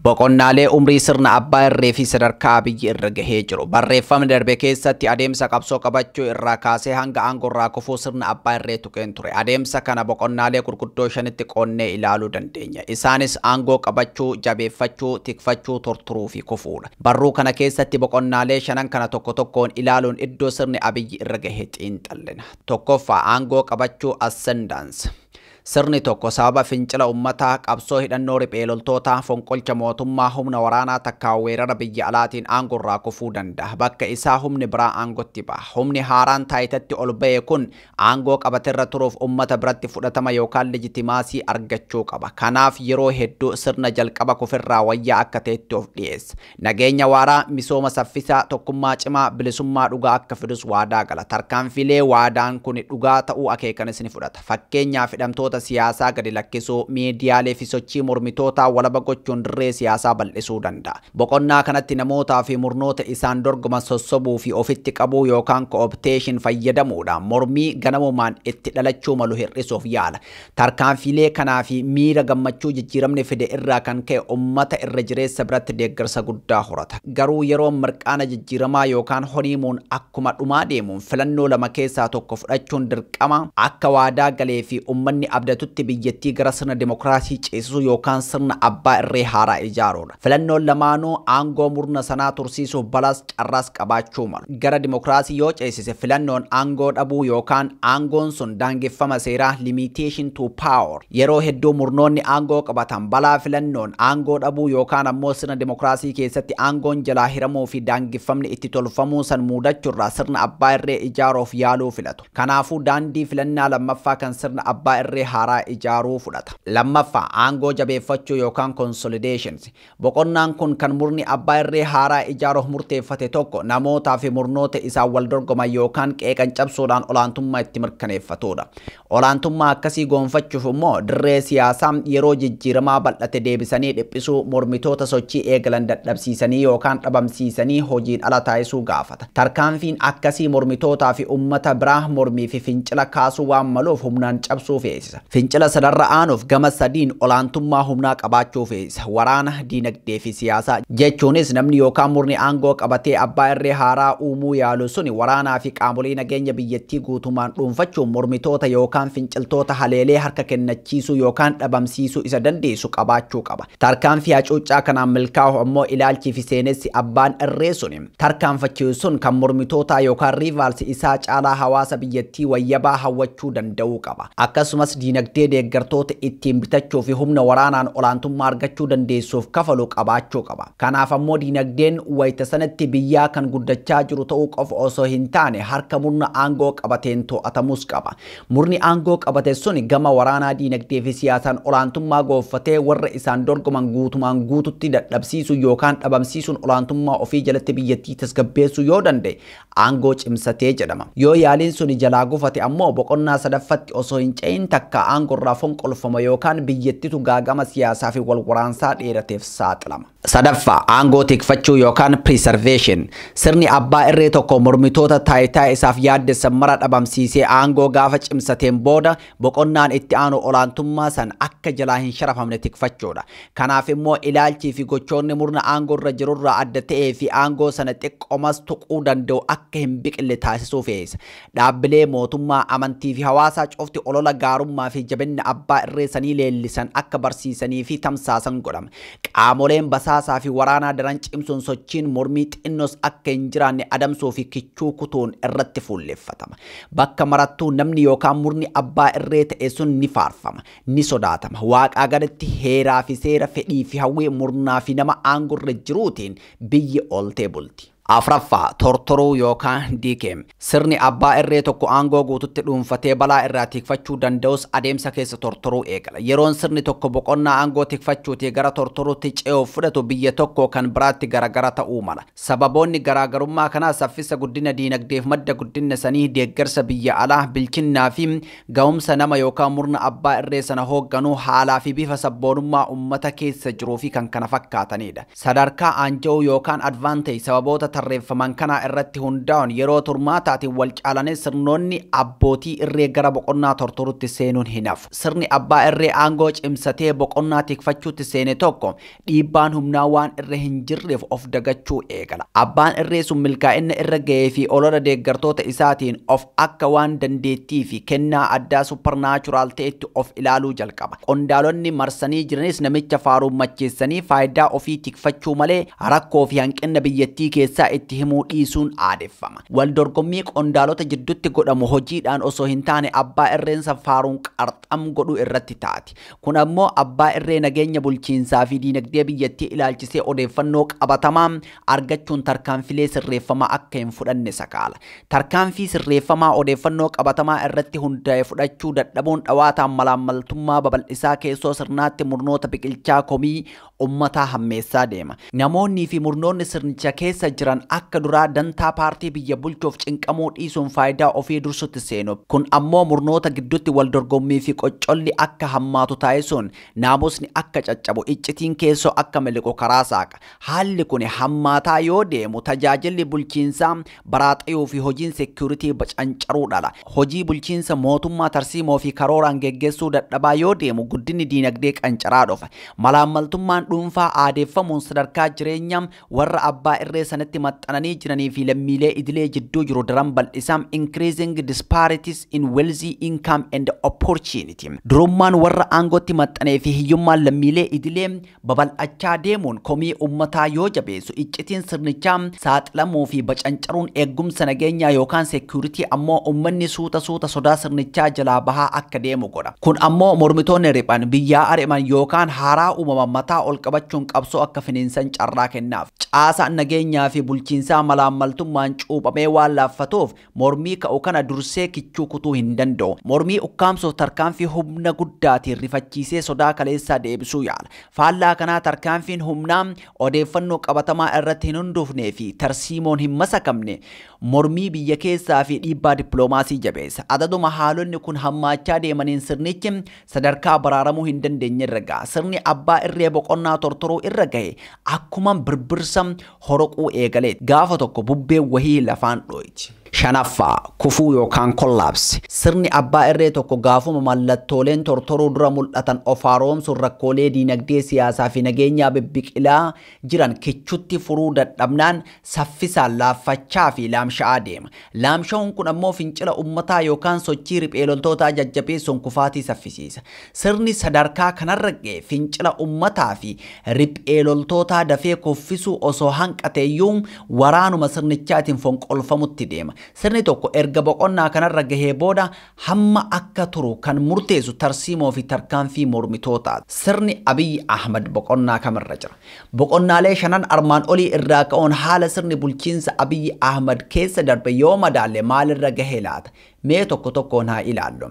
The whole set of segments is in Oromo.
boqonnaalee umrii sirna abbaa irree fi sadarkaa biyyi irra gahee jiru. Barreeffamni darbe keessatti adeemsa qabsoo qabachuu irraa kaasee hanga aangorraa kufuu sirna abbaa irree tuqeen ture. Adeemsa kana boqonnaalee gurguddoo shanitti qoonnee ilaaluu dandeenya. Isaanis aangoo qabachuu, jabeeffachuu, tikfachuu, torturuu fi kufuudha. Barruu kana keessatti boqonnaalee shanan kana tokko tokkoon ilaaluun iddoo sirni abiyyi irra gahee xiinxallina. Tokkoffaa aangoo qabachuu ascendance. Sirni tokko sababa fincila ummataa qabsoo hidhannoo riphee loltootaa fonqolcha mootummaa humna waraanaa takkaa weerara biyya alaatiin aangorraa kufuu danda'a. Bakka isaa humni biraa aangotti ba'a. Humni haaraan taayitatti ol ba'e kun aangoo qabateerra turuuf ummata biratti fudhatama yookaan legitimaasii argachuu qaba. Kanaaf yeroo hedduu sirna jalqaba kufirraa wayyaa akka ta'etti of dhiyeessa. Nageenya waaraa, misooma saffisaa, tokkummaa cimaa, bilisummaa dhugaa akka fidus waadaa gala. Tarkaanfilee waadaan kun dhugaa ta'uu akeekanis ni fudhata. Fakkeenyaaf hidhamtoota siyaasaa gadi lakkisuu, miidiyaalee fi sochii mormitootaa walaba gochuun dirree siyaasaa bal'isuu danda'a. Boqonnaa kanatti namootaa fi murnoota isaan dorgoman sossobuu fi ofitti qabuu yookaan koopteeshin fayyadamuudhaan mormii ganamumaan itti dhalachuu malu hir'isuuf yaala. Tarkaanfilee kanaa fi miira gammachuu jijjiiramni fide irraa kan ka'e ummata irra jireessa biratti deeggarsa guddaa horata. Garuu yeroo mirqaana jijjiiramaa yookaan honiimuun akkuma dhumaa deemuun filannoo lama keessaa tokko fudhachuun dirqama akka waadaa galee fi ummanni abdatutti biyyattii gara sirna demokraasii ceesisuu yookaan sirna abbaa irree haaraa ijaaruudha. Filannoon lamaanuu aangoo murna sanaa tursiisuuf balaas carraas qabaachuu malu. Gara demokraasii yoo ceesise filannoon aangoo dhabuu yookaan aangoon sun daangeffama seeraa limitation to power. Yeroo hedduu murnoonni aangoo qabatan balaa filannoon aangoo dhabuu yookaan ammoo sirna demokraasii keessatti aangoon jalaa hiramuu fi daangeffamni itti tolfamuu san muudachuurraa sirna abbaa irree ijaaruuf yaaluu filatu. Kanaafuu daandii filannaa lammaffaa kan sirna abbaa irree haaraa ijaaruu fudhata. Lammaffaa aangoo jabeeffachuu yookaan consolidations. Boqonnaan kun kan murni abbaa irree haaraa ijaaruuf murteeffate tokko namootaa fi murnoota isaan wal dorgoman yookaan qeeqan cabsuudhaan olaantummaa itti mirkaneeffatudha. Olaantummaa akkasii goonfachuuf immoo dirree siyaasaa yeroo jijjiiramaa bal'ate deebisanii dhiphisuu, mormitoota sochii eegalan dadhabsiisanii yookaan dhabamsiisanii hojiin ala taasisuu gaafata. Tarkaanfiin akkasii mormitootaa fi ummata biraa mormii fi fincila kaasuu waan maluuf humnaan cabsuu feesisa. Fincila sadarra aanuuf gama sadiin olaantummaa humnaa qabaachuu feesisa. Waraana, diinagdee fi siyaasaa jechuunis namni yookaan murni aangoo qabatee abbaa irree haaraa uumuu yaalu suni waraanaa fi qaamolee nageenya biyyattii guutumaan dhuunfachuun mormitoota yookaan finciltoota haleelee harka kennachiisuu yookaan dhabamsiisuu isa dandeessu qabaachuu qaba. Tarkaanfii hacuuccaa kanaan milkaa'u ammoo ilaalchii fi seenessi abbaan irree suni tarkaanfachiisuun kan mormitootaa yookaan riivaalsi isaa caalaa hawaasa biyyattii wayyabaa hawwachuu danda'uu qaba. Akkasumas diinagdee deeggartoota ittiin bitachuu fi humna waraanaan olaantummaa argachuu dandeessuuf kafalu qabaachuu qaba. Kanaaf ammoo diinagdeen wayita sanatti biyyaa kan guddachaa jiru ta'uu qofa osoo hin taane harka murna aangoo qabateen to'atamus qaba. Murni aangoo qabate suni gama waraanaa, diinagdee fi siyaasaan olaantummaa goonfatee warra isaan dorgoman guutumaan guututti dadhabsiisuu yookaan dhabamsiisuun olaantummaa ofii jalatti biyyattii tasgabbeessuu yoo danda'e aangoo cimsatee jedhama. Yoo yaaliin suni jalaa gufate ammoo boqonnaa sadaffatti osoo hin ce'in takka aangorraa fonqolfama yookaan biyyattitu gaagama siyaasaa fi wal waraansaa dheerateef saaxilama. Sadaffaa aangoo tikfachuu yookaan preservation. Sirni abbaa irree tokko mormitoota taayitaa isaaf yaaddessan mara dhabamsiisee aangoo gaafa cimsateen booda boqonnaan itti aanu olaantummaa san akka jalaa hin sharafamne tikfachuudha. Kanaaf immoo ilaalchii fi gochoonni murna aangoo irra jirurraa adda ta'ee fi aangoo sana xiqqoomas tuquu danda'u akka hin biqille taasisuu fe'isa. Dhaabbilee mootummaa, amantii fi hawaasaa cufti olola gaarummaa fi jabinna abbaa irree sanii leellisan akka barsiisanii fi tamsaasan godhama. Qaamoleen basaasaa fi waraanaa daran cimsuun sochiin mormii xinnoos akka hin jiraanne adamsuu fi kichuu kutuun irratti fuulleffatama. Bakka marattuu namni yookaan murni abbaa irree ta'e sun ni faarfama, ni sodaatama. Waaqaa gadatti heeraa fi seera, fedhii fi hawwii murnaa fi nama aangoo irra jiruutiin biyyi ooltee bulti. Afraffaa tortoruu yookaan diikeem. Sirni abbaa irree tokko aangoo guututti dhuunfatee balaa irraa tikfachuu danda'us adeemsa keessa tortoruu eegala. Yeroon sirni tokko boqonnaa aangoo tikfachuutii gara tortoruutti ce'uuf fudhatu biyya tokko kan biraatti garagara ta'uu mala. Sababoonni garaagarummaa kanaa saffisa guddina diinagdeef madda guddina sanii, deeggarsa biyya alaa, bilchinnaa fi ga'umsa nama yookaan murna abbaa irree sana hoogganuu, haalaa fi bifa sabboonummaa ummata keessa jiruu fi kan kana fakkaatanidha. Sadarkaa aanja'uu yookaan advaanteej sababoota tarreeffaman kana irratti hundaa'uun yeroo turmaataati wal caalanii sirnoonni abbootii irree gara boqonnaa tortorutti seenuun hin hafu. Sirni abbaa irree aangoo cimsatee boqonnaa tikfachuutti seene tokko dhiibbaan humnaa waan irra hin jirreef of dagachuu eegala. Abbaan irree sun milkaa'ina irra ga'ee fi olola deeggartoota isaatiin of akka waan dandeettii fi kennaa addaa suppernaachuraal ta'etti of ilaaluu jalqaba. Qondaalonni marsanii jiranis namicha faarummacheessanii faayidaa ofii tikfachuu malee rakkoo fi hanqina biyyattii keessaa itti himuu dhiisuun aadeffama. Wal dorgommii qondaalota jidduutti godhamu hojiidhaan osoo hin taane abbaa irreensa faaruun qarxam godhuu irratti taati. Kun ammoo abbaa irree nageenya bulchiinsaa fi diinagdee biyyattii ilaalchisee odeeffannoo qabatamaa argachuun tarkaanfilee sirreeffamaa akka hin fudhanne sakaala. Tarkaanfii sirreeffamaa odeeffannoo qabatamaa irratti hundaa'e fudhachuu dadhabuun dhawaataan malaammaltummaa babal'isaa keessoo sirnaatti murnoota biqilchaa komii ummataa hammeessaa deema. Namoonni fi murnoonni sirnicha keessa jiran akka duraa dantaa paartii biyya bulchuuf cinqamuu dhiisuun faayidaa ofii dursutti seenu. Kun ammoo murnoota gidduutti wal dorgommii fi qoccolli akka hammaatu taasisuun naamusni akka caccabu iccitiin keessoo akka miliqu karaa saaqa. Haalli kun hammaataa yoo deemu tajaajilli bulchiinsaa baraaxayuu fi hojiin seekuritii bacancaruu dhala. Hojii bulchiinsa mootummaa tarsiimoo fi karooraan geggeessuu dadhabaa yoo deemu guddinni diinagdee qancaraa dhufa. Malaammaltummaan dhuunfaa aadeeffamuun sadarkaa jireenyaa warra abbaa irree sanatti maxxananii jiranii fi lammiilee idilee jidduu jiru daran bal'isam increasing disparities in wealthy income and opportunity. Durummaan warra aangootti maxxanee fi hiyyummaan lammiilee idilee babal'achaa deemuun komii ummataa yoo jabeessu iccitiin sirnichaa saaxilamuu fi bacancaruun eegumsa nageenyaa yookaan seekuritii ammoo ummanni suuta sodaa sirnichaa jalaa bahaa akka deemu godha. Kun ammoo mormitoonni riphan biyyaa ari'aman yookaan haaraa uumaman mataa ol qabachuun qabsoo akka finiinsan carraa kennaaf. Caasa nageenyaa fi bulchiinsaa malaammaltummaan cuuphamee waan laaffatuuf mormii ka'u kana dursee kichuu kutuu hin danda'u. Mormii ukkaamsuuf tarkaanfii humna guddaatiin rifachiisee sodaa kaleessaa deebisuu yaala. Faallaa kanaa tarkaanfiin humnaa odeeffannoo qabatamaa irratti hin hundoofnee fi tarsiimoon hin masakamne mormii biyya keessaa fi dhiibbaa dippiloomaasii jabeessa. Adaduma haalonni kun hammaachaa deemaniin sirnichi sadarkaa baraaramuu hin dandeenye irra ga'a. Sirni abbaa irree boqonnaa tortoruu irra gahe akkuma birbirsa horoquu eegaleet gaafa tokko bubbee wahii lafaan dhoyti. Shanaffaa kufuu yookaan kollaapsi. Sirni abbaa irree tokko gaafuma mallattooleen tortoruu dura mul'atan of haaromsuun rakkoolee diinagdee siyaasaa fi nageenyaa bibbiqilaa jiran kichutti furuu dadhabnaan saffisaan laaffachaa fi laamsha'aa deema. Laamsha'uun kun ammoo fincila ummataa yookaan sochii riphee loltootaa jajjabeessuun kufaatii saffisiisa. Sirni sadarkaa kanarra ga'e fincila ummataa fi riphee loltootaa dafee kuffisuu osoo hanqateeyyuu waraanuma sirnichaatiin fonqolfamutti deema. Sirni tokko erga boqonnaa kanarra gahee booda hamma akka turu kan murteessu tarsiimoo fi tarkaanfii mormitootaati. Sirni Abiy Ahmad boqonnaa kamirra jira. Boqonnaalee shanan armaan olii irraa ka'uun haala sirni bulchiinsa Abiy Ahmad keessa darbe yoo madaalle maalirra gahee laata? Mee tokko tokkoon haa ilaallu.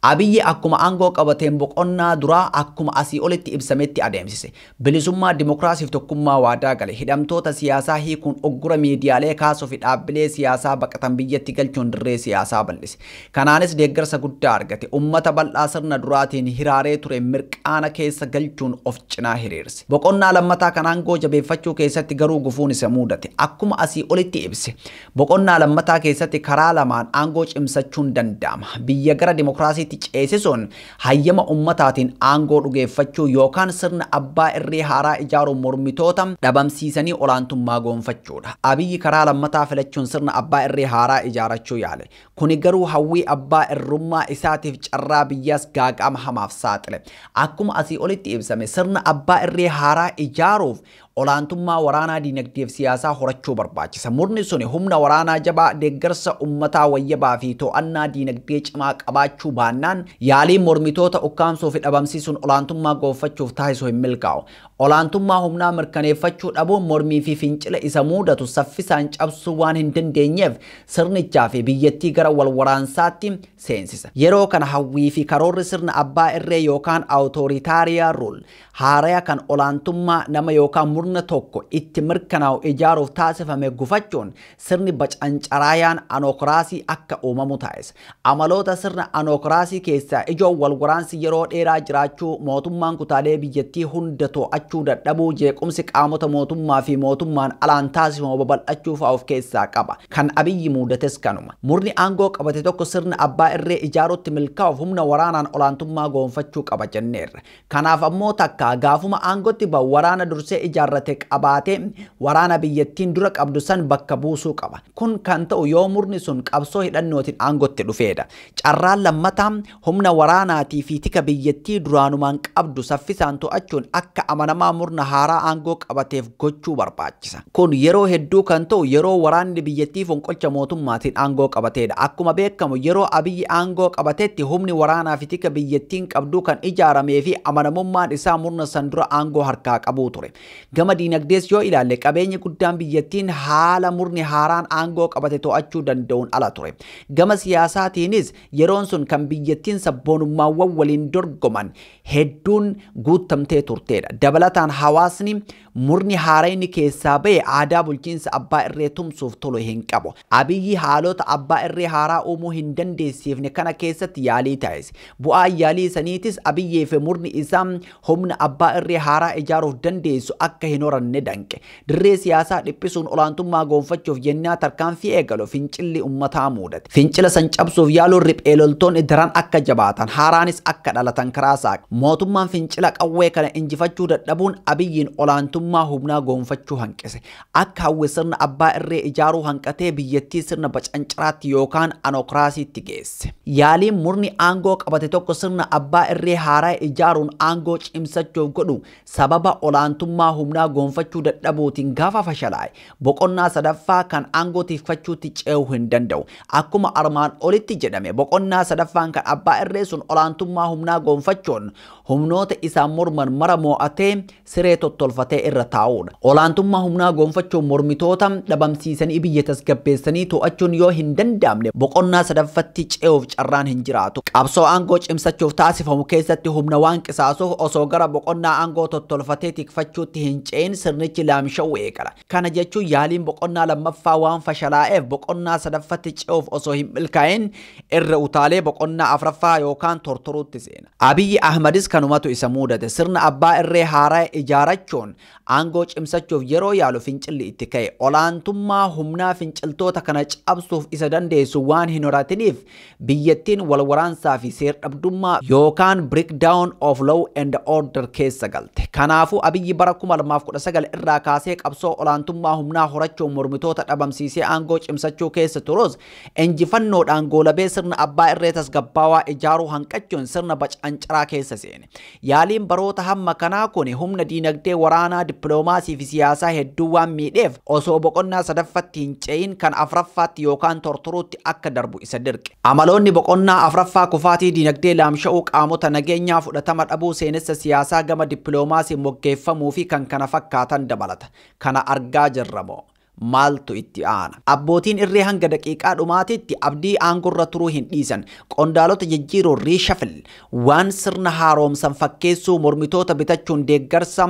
Abiy akkuma aangoo qabateen boqonnaa duraa akkuma asii olitti ibsametti adeemsise. Bilisummaa dimokiraasiif tokkummaa waadaa gale. Hidhamtoota siyaasaa hiikuun oggura miidiyaalee kaasuu fi dhaabbilee siyaasaa baqatan biyyatti galchuun dirree siyaasaa bal'ise. Kanaanis deeggarsa guddaa argate. Ummata bal'aa sirna duraatiin hiraaree ture mirqaana keessa galchuun of cinaa hiriirse. Boqonnaa lammataa kan aangoo jabeeffachuu keessatti garuu gufuun isa mudate. Akkuma asii olitti ibse. Boqonnaa lammataa keessatti karaa lamaan aangoo cimsachuun danda'ama. Biyya gara dimokiraasiitti ceesisuun hayyama ummataatiin aangoo dhugeeffachuu yookaan sirna abbaa irree haaraa ijaaruun mormitoota dhabamsiisanii olaantummaa goonfachuudha. Abiy karaa lammataa filachuun sirna abbaa irree haaraa ijaarachuu yaale. Kuni garuu hawwii abbaa irrummaa isaatiif carraa biyyaas gaaga'ama hamaaf saaxile. Akkuma asii olitti ibsame sirna abbaa irree haaraa ijaaruuf olaantummaa waraanaa diinagdeef siyaasaa horachuu barbaachisa. Murni suni humna waraanaa jabaa deeggarsa ummataa wayyabaa fi to'annaa diinagdee cimaa qabaachuu baannaan yaalii mormitoota ukkaamsuu fi dhabamsiisuun olaantummaa goonfachuuf taasisu hin milkaa'u. Olaantummaa humnaa mirkaneeffachuu dhabuun mormii fi fincila isa mudatu saffisaan cabsuu waan hin dandeenyeef sirnichaa fi biyyattii gara wal waraansaatti seensisa. Yeroo kana hawwii fi karoorri sirna abbaa irree yookaan awutoritaariyaa ruul haaraa kan olaantummaa nama yookaan murna tokko itti mirkanaa'u ijaaruuf taasifame gufachuun sirni bacancaraayaan anookiraasii akka uumamu taasisa. Amaloota sirna anookiraasii keessaa ijoon wal waraansi yeroo dheeraa jiraachuu, mootummaan kutaalee biyyattii hunda to'achuu dadhabuu, jeequmsi qaamota mootummaa fi mootummaan alaan taasifamu babal'achuu fa'aa of keessaa qaba. Kan Abiyyi muudates kanuma. Murni aangoo qabate tokko sirna abbaa irree ijaaruutti milkaa'uuf humna waraanaan olaantummaa goonfachuu qaba jenneerra. Kanaaf ammoo takka gaafuma aangootti waraana dursee ijaarrate qabaatee waraana biyyattiin dura qabdu san bakka buusuu qaba. Kun kan ta'u yoo murni sun qabsoo hidhannootiin aangootti dhufeedha. Carraan lammataa humna waraanaatii fi tika biyyattii duraanumaan qabdu saffisaan to'achuun akka amanamaa murna haaraa aangoo qabateef gochuu barbaachisa. Kun yeroo hedduu kan ta'u yeroo waraanni biyyattii fonqolcha mootummaatiin aangoo qabateedha. Akkuma beekamu yeroo Abiyyi aangoo qabatetti humni waraanaa fi tika biyyattiin qabdu kan ijaaramee fi amanamummaan isaa murna san dura aangoo harkaa qabuu ture. Gama diinagdees yoo ilaalle qabeenyi guddaan biyyattiin haala murni haaraan aangoo qabate to'achuu danda'uun ala ture. Gama siyaasaatiinis yeroon sun kan biyyattiin sabboonummaawwan waliin dorgoman hedduun guutamtee turteedha. Dabalataan hawaasni murni haarayni keessaa ba'e aadaa bulchiinsa abbaa irree tumsuuf tolu hin qabu. Abiyyi haalota abbaa irree haaraa uumuu hin dandeessiifne kana keessatti yaalii taasise. Bu'aa yaalii saniitis Abiyyii fi murni isaa humna abbaa irree haaraa ijaaruuf dandeessu akka hin horanne danqe. Dirree siyaasaa dhiphisuun olaantummaa goonfachuuf yennaa tarkaanfii eegalu fincilli uummataa mudate. Fincila san cabsuuf yaaluun riphee loltoonni daran akka jabaatan, haaraanis akka dhalatan karaa saaqe. Mootummaan fincila qawwee kana injifachuu dadhabuun Abiyyiin olaantummaa humnaa goonfachuu hanqise. Akka hawwe sirna abbaa irree ijaaruu hanqatee biyyattii sirna bacancaraatti yookaan anookiraasiitti geesse. Yaaliin murni aangoo qabate tokko sirna abbaa irree haaraa ijaaruun aangoo cimsachuuf godhu sababa olaantummaa humnaa goonfachuu dadhabuutiin gaafa fashalaa'e boqonnaa sadaffaa kan aangoo tiifachuutti ce'uu hin danda'u. Akkuma armaan olitti jedhame boqonnaa sadaffaan kan abbaa irree sun olaantummaa humnaa goonfachuun humnoota isaan morman mara mo'atee siree tottolfatee irra taa'uudha. Olaantummaa humnaa goonfachuun mormitoota dhabamsiisanii biyya tasgabbeessanii to'achuun yoo hin danda'amne boqonnaa sadaffatti ce'uuf carraan hin jiraatu. Qabsoo aangoo cimsachuuf taasifamu keessatti humna waan qisaasuuf osoo gara boqonnaa aangoo tottolfatee tikfachuutti hin ce'in sirnichi laamsha'uu eegala. Kana jechuun yaaliin boqonnaa lammaffaa waan fashalaa'eef boqonnaa sadaffatti ce'uuf osoo hin milkaa'in irra utaalee boqonnaa afraffaa yookaan tortoruutti seena. Abiyyi Ahmadis kanumatu isa mudate. Sirna abbaa irree haaraa ijaarachuun aangoo cimsachuuf yeroo yaalu fincilli itti ka'e. Olaantummaa humnaa finciltoota kana cabsuuf isa dandeessu waan hin horatiniif biyyattiin wal waraansaa fi seer dhabdummaa yookaan breakdown of law and order keessa galte. Kanaafuu Abiyyi bara 2019 irraa kaasee qabsoo olaantummaa humnaa horachuun mormitoota dhabamsiisee aangoo cimsachuu keessa turus injifannoodhaan goolabee sirna abbaa irree tasgabbaawaa ijaaruu hanqachuun sirna bacancaraa keessa seene. Yaaliin baroota hamma kanaa kun humna diinagdee waraanaa dippiloomaasii fi siyaasaa hedduu waan miidheef osoo boqonnaa sadaffatti hin ce'in kan afraffaatti yookaan tortoruutti akka darbu isa dirqe. Amaloonni boqonnaa afraffaa kufaatii diinagdee laamsha'uu qaamota nageenyaa fudhatama dhabuu seenessa siyaasaa gama dippiloomaasii moggeeffamuu fi kan kana fakkaatan dabalata. Kana argaa jirramoo maaltu itti aana? Abbootiin irree hanga daqiiqaa dhumaatitti abdii aangorra turuu hin dhiisan. Qondaalota jijjiiruun riishafil waan sirna haaromsan fakkeessuu mormitoota bitachuun deeggarsa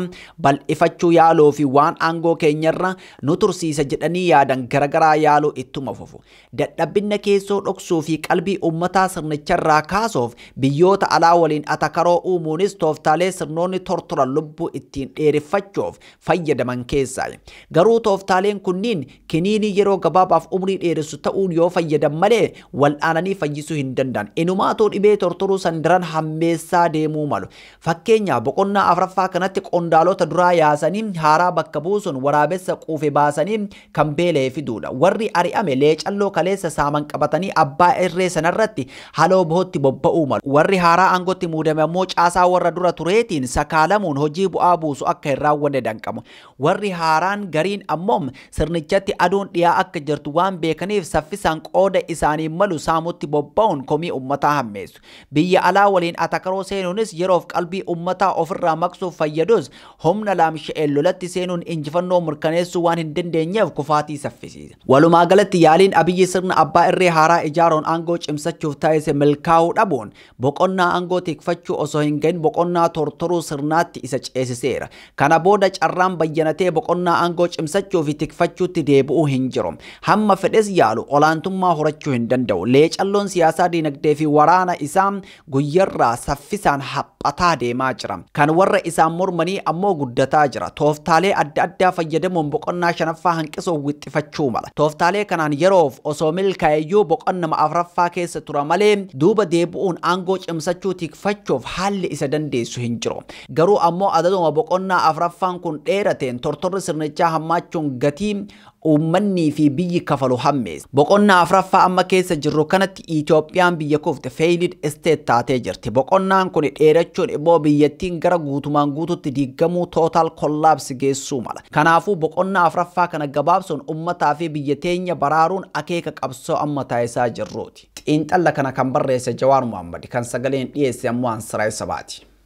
bal'ifachuu yaaluu fi waan aangoo keenyarra nu tursiisa jedhanii yaadan garagaraa yaaluu ittuma fufu. Dadhabbina keessoo dhoksuu fi qalbii uummataa sirnicharraa kaasuuf biyyoota alaa waliin atakaroo uumuunis tooftaalee sirnoonni tortoran lubbuu ittiin dheereffachuuf fayyadaman keessaa. Garuu tooftaaleen kunniin kiniinii yeroo gabaabaaf umrii dheeressu ta'uun yoo fayyadan malee wal'aananii fayyisuu hin danda'an. Inumaatoo dhibee tortoruu san daran hammeessaa deemuu malu. Fakkeenyaaf boqonnaa afraffaa kanatti qondaalota duraa yaasanii haaraa bakka buusuun waraabessa quufe baasanii kan beelee fiduudha. Warri ari'ame leecalloo kaleessa saaman qabatanii abbaa irree sanarratti haloo bahootti bobba'uu malu. Warri haaraa aangootti muudame ammoo caasaa warra dura tureetiin sakaalamuun hojii bu'aa buusu akka hin raawwanne danqamu. Warri haaraan gariin ammoo sirnichatti aduun dhiyaa akka jirtu waan beekaniif saffisaan qooda isaanii malu saamutti bobba'uun komii ummataa hammeessu. Biyya alaa waliin atakaroo seenuunis yeroof qalbii ummataa ofirraa maqsuuf fayyadus humna laamsha'een lolatti seenuun injifannoo mirkaneessuu waan hin dandeenyeef kufaatii saffisiisa. Walumaa galatti yaaliin Abiyyi sirna abbaa irree haaraa ijaaruun aangoo cimsachuuf taasise milkaa'uu dhabuun boqonnaa aangoo tikfachuu osoo hin gahin boqonnaa tortoruu sirnaatti isa ceesiseera. Kana booda carraan bayyanatee boqonnaa aangoo cimsachuu fi tikfachuutti deebi'uu hin jiru. Hamma fedhes yaalu olaantummaa horachuu hin danda'u. Leecalloon siyaasaa dinagdee fi waraana isaa guyyarraa saffisaan haphataa deemaa jira. Kan warra isaan mormanii ammoo guddataa jira. Tooftaalee adda addaa fayyadamuun boqonnaa shanaffaa hanqisuuf wixxifachuu mala. Tooftaalee kanaan yeroof osoo milkaa'eyyuu boqonnama afuraffaa keessa tura malee duuba deebi'uun aangoo cimsachuu tikfachuuf haalli isa dandeessu hin jiru. Garuu ammoo adaduma boqonnaa afuraffaan kun dheerateen tortorri sirnichaa hammaachuun gatii uummanni fi biyyi kafalu hammeessa. Boqonnaa afuraffaa amma keessa jirru kanatti Itoophiyaan biyya kufte failed state taatee jirti. Boqonnaan kun dheerachuun immoo biyyattiin gara guutumaan guututti diigamuu total collapse geessuu mala. Kanaafuu boqonnaa afuraffaa kana gabaabsuun ummataa fi biyya teenya baraaruun akeeka qabsoo amma taasisaa jirruuti. Xiinxalla kana kan barreesse Jawaar Mohammad kan sagaleen dhiyeesse ammoo Ansaraay Sabaati.